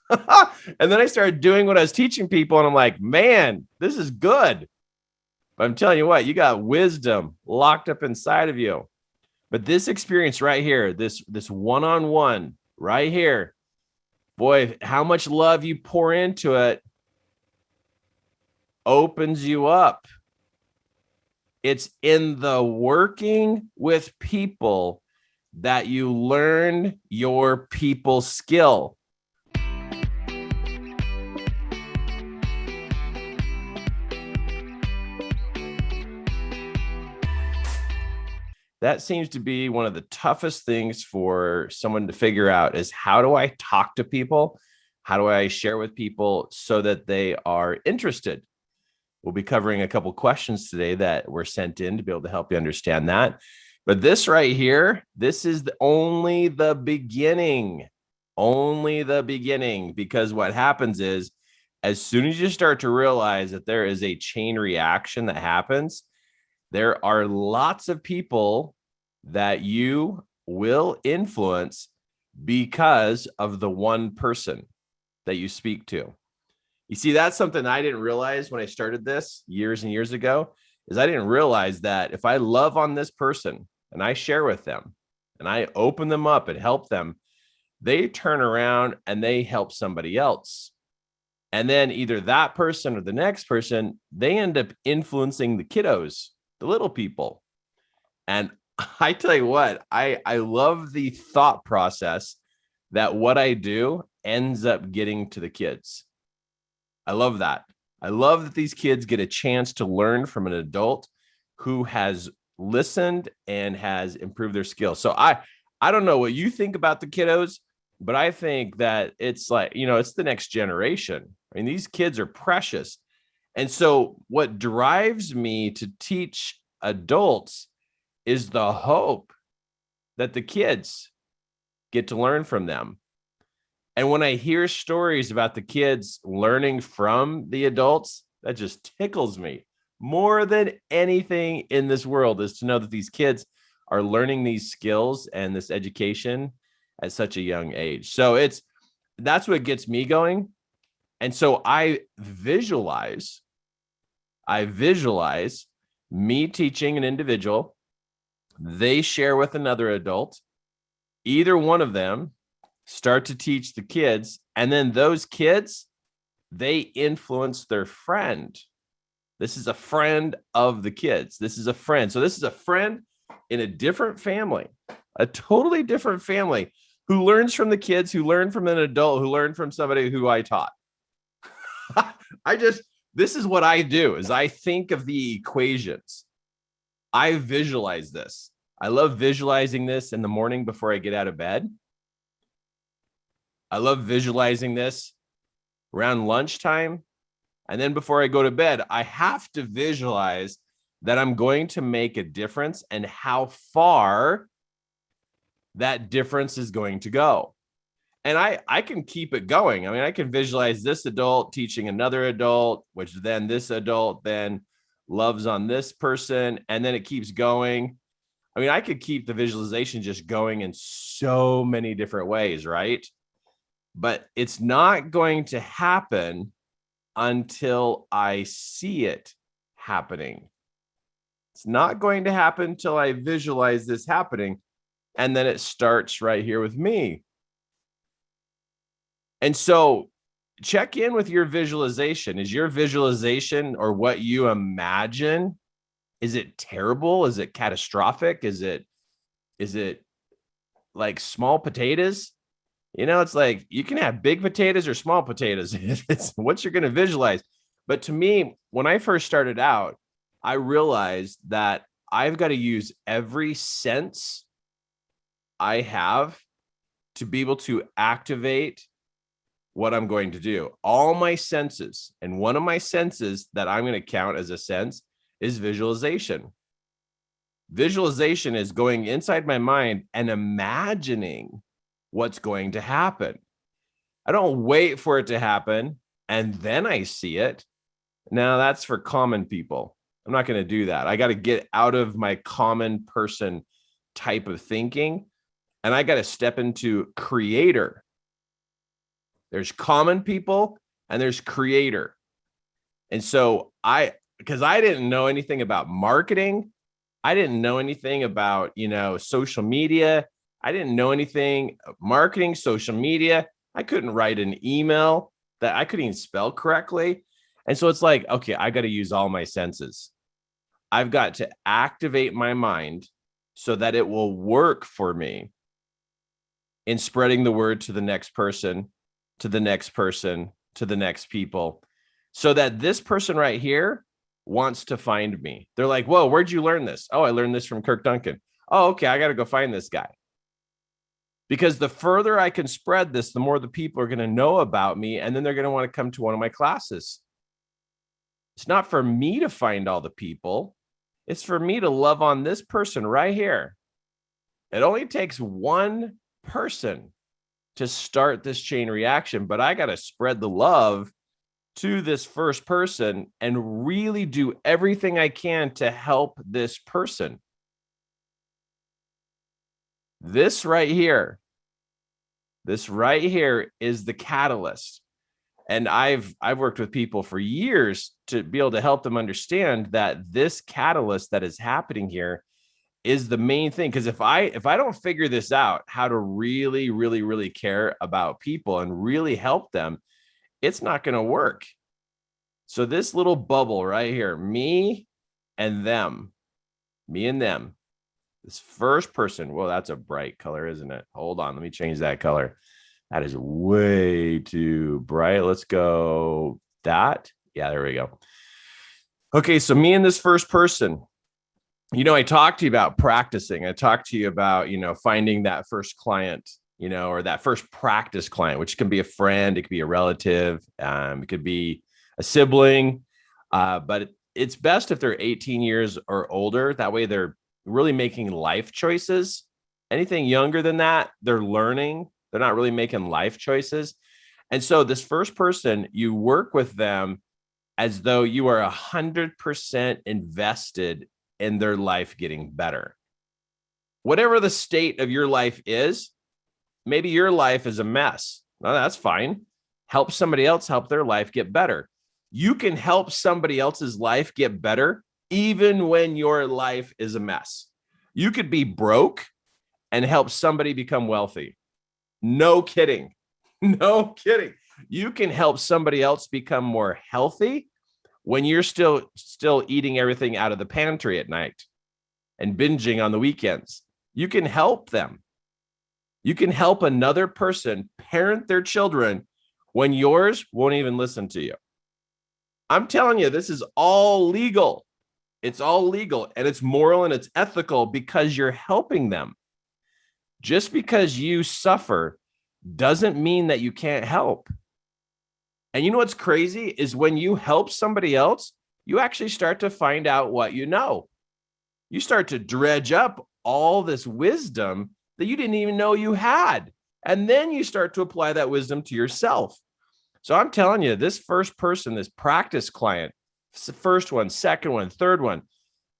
And then I started doing what I was teaching people, and I'm like, man, this is good. But I'm telling you what, you got wisdom locked up inside of you. But this experience right here, this one-on-one right here, boy, how much love you pour into it opens you up. It's in the working with people that you learn your people skill. That seems to be one of the toughest things for someone to figure out is how do I talk to people? How do I share with people so that they are interested? We'll be covering a couple questions today that were sent in to be able to help you understand that. But this right here, this is only the beginning, because what happens is as soon as you start to realize that there is a chain reaction that happens, there are lots of people that you will influence because of the one person that you speak to. You see, that's something I didn't realize when I started this years and years ago, is I didn't realize that if I love on this person and I share with them and I open them up and help them, they turn around and they help somebody else. And then either that person or the next person, they end up influencing the kiddos, the little people. And I tell you what, I love the thought process that what I do ends up getting to the kids. I love that. I love that these kids get a chance to learn from an adult who has listened and has improved their skills. So I don't know what you think about the kiddos, but I think that it's like, it's the next generation. I mean, these kids are precious. And so what drives me to teach adults is the hope that the kids get to learn from them. And when I hear stories about the kids learning from the adults, that just tickles me more than anything in this world, is to know that these kids are learning these skills and this education at such a young age. So that's what gets me going. And so I visualize me teaching an individual, they share with another adult, either one of them start to teach the kids, and then those kids, they influence their friend. This is a friend of the kids. This is a friend. So this is a friend in a different family, a totally different family, who learns from the kids, who learn from an adult, who learn from somebody who I taught. This is what I do, is I think of the equations. I visualize this. I love visualizing this in the morning before I get out of bed. I love visualizing this around lunchtime. And then before I go to bed, I have to visualize that I'm going to make a difference and how far that difference is going to go. And I can keep it going. I mean, I can visualize this adult teaching another adult, which then this adult then loves on this person, and then it keeps going. I mean, I could keep the visualization just going in so many different ways, right? But it's not going to happen until I see it happening. It's not going to happen until I visualize this happening. And then it starts right here with me. And so check in with your visualization. Is your visualization, or what you imagine, is it terrible? Is it catastrophic? Is it like small potatoes? It's like you can have big potatoes or small potatoes. It's what you're going to visualize. But to me, when I first started out, I realized that I've got to use every sense I have to be able to activate what I'm going to do. All my senses. And one of my senses that I'm going to count as a sense is visualization. Visualization is going inside my mind and imagining what's going to happen. I don't wait for it to happen and then I see it. Now that's for common people. I'm not going to do that. I got to get out of my common person type of thinking, and I got to step into creator. There's common people and there's creator. And so because I didn't know anything about marketing, I didn't know anything about, social media. I didn't know anything marketing, social media. I couldn't write an email that I couldn't even spell correctly. And so it's like, okay, I got to use all my senses. I've got to activate my mind so that it will work for me in spreading the word to the next person, to the next person, to the next people, so that this person right here wants to find me. They're like, whoa, where'd you learn this? Oh, I learned this from Kirk Duncan. Oh, okay, I got to go find this guy. Because the further I can spread this, the more the people are going to know about me, and then they're going to want to come to one of my classes. It's not for me to find all the people. It's for me to love on this person right here. It only takes one person to start this chain reaction, but I got to spread the love to this first person and really do everything I can to help this person. This right here is the catalyst. And I've worked with people for years to be able to help them understand that this catalyst that is happening here is the main thing. Because if I don't figure this out, how to really, really, really care about people and really help them, it's not going to work. So this little bubble right here, me and them, this first person. Well, that's a bright color, isn't it? Hold on. Let me change that color. That is way too bright. Let's go that. Yeah, there we go. Okay, so me and this first person, I talked to you about practicing. I talked to you about, finding that first client, or that first practice client, which can be a friend, it could be a relative, it could be a sibling, but it's best if they're 18 years or older. That way they're really making life choices. Anything younger than that, they're learning. They're not really making life choices. And so this first person, you work with them as though you are 100% invested in their life getting better. Whatever the state of your life is, maybe your life is a mess. Well, that's fine. Help somebody else help their life get better. You can help somebody else's life get better even when your life is a mess. You could be broke and help somebody become wealthy. No kidding. No kidding. You can help somebody else become more healthy when you're still eating everything out of the pantry at night and binging on the weekends. You can help them. You can help another person parent their children when yours won't even listen to you. I'm telling you, this is all legal. It's all legal, and it's moral and it's ethical because you're helping them. Just because you suffer doesn't mean that you can't help. And you know what's crazy is when you help somebody else, you actually start to find out what you know. You start to dredge up all this wisdom that you didn't even know you had. And then you start to apply that wisdom to yourself. So I'm telling you, this first person, this practice client, first one, second one, third one,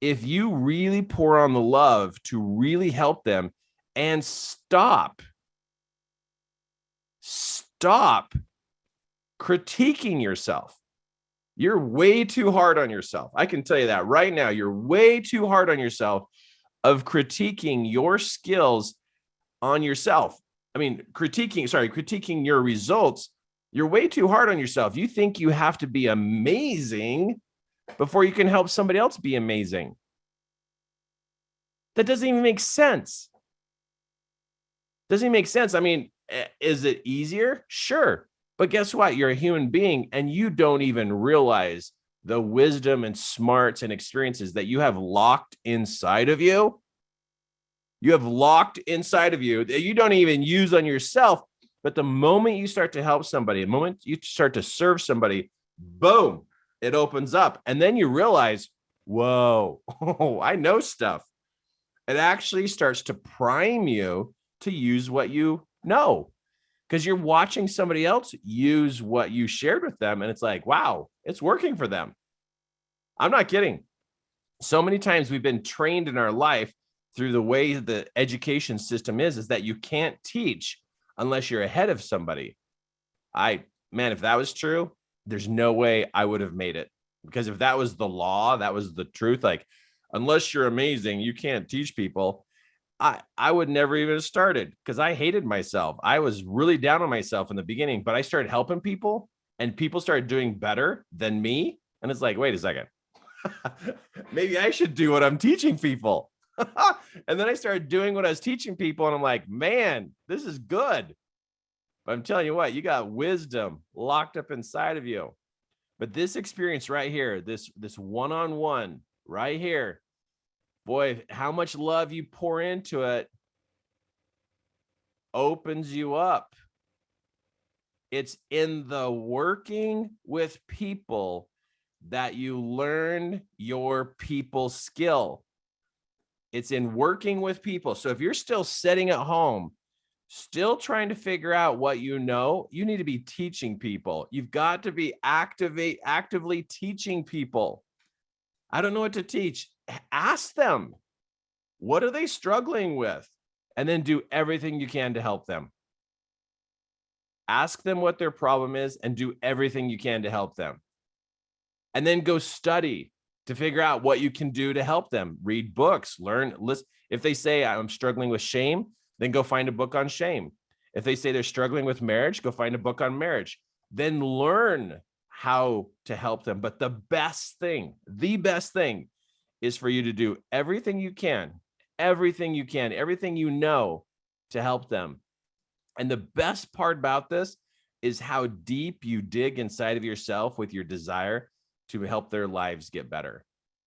if you really pour on the love to really help them and stop critiquing yourself. You're way too hard on yourself. I can tell you that right now. You're way too hard on yourself of critiquing your skills on yourself. I mean, critiquing your results. You're way too hard on yourself. You think you have to be amazing before you can help somebody else be amazing. That doesn't even make sense. Doesn't even make sense. I mean, is it easier? Sure. But guess what? You're a human being and you don't even realize the wisdom and smarts and experiences that you have locked inside of you. You have locked inside of you that you don't even use on yourself. But the moment you start to help somebody, the moment you start to serve somebody, boom, it opens up. And then you realize, whoa, I know stuff. It actually starts to prime you to use what you know, because you're watching somebody else use what you shared with them. And it's like, wow, it's working for them. I'm not kidding. So many times we've been trained in our life through the way the education system is that you can't teach unless you're ahead of somebody. Man, if that was true, there's no way I would have made it. Because if that was the law, that was the truth, like, unless you're amazing, you can't teach people. I would never even have started because I hated myself. I was really down on myself in the beginning, but I started helping people and people started doing better than me. And it's like, wait a second, maybe I should do what I'm teaching people. And then I started doing what I was teaching people. And I'm like, man, this is good. But I'm telling you what, you got wisdom locked up inside of you. But this experience right here, this one-on-one right here, boy, how much love you pour into it opens you up. It's in the working with people that you learn your people skill. It's in working with people. So if you're still sitting at home, still trying to figure out what you know, you need to be teaching people. You've got to be actively teaching people. I don't know what to teach. Ask them. What are they struggling with? And then do everything you can to help them. Ask them what their problem is and do everything you can to help them. And then go study to figure out what you can do to help them. Read books, learn, listen. If they say I'm struggling with shame, then go find a book on shame. If they say they're struggling with marriage, go find a book on marriage. Then learn how to help them. But the best thing is for you to do everything you can, everything you know to help them. And the best part about this is how deep you dig inside of yourself with your desire to help their lives get better.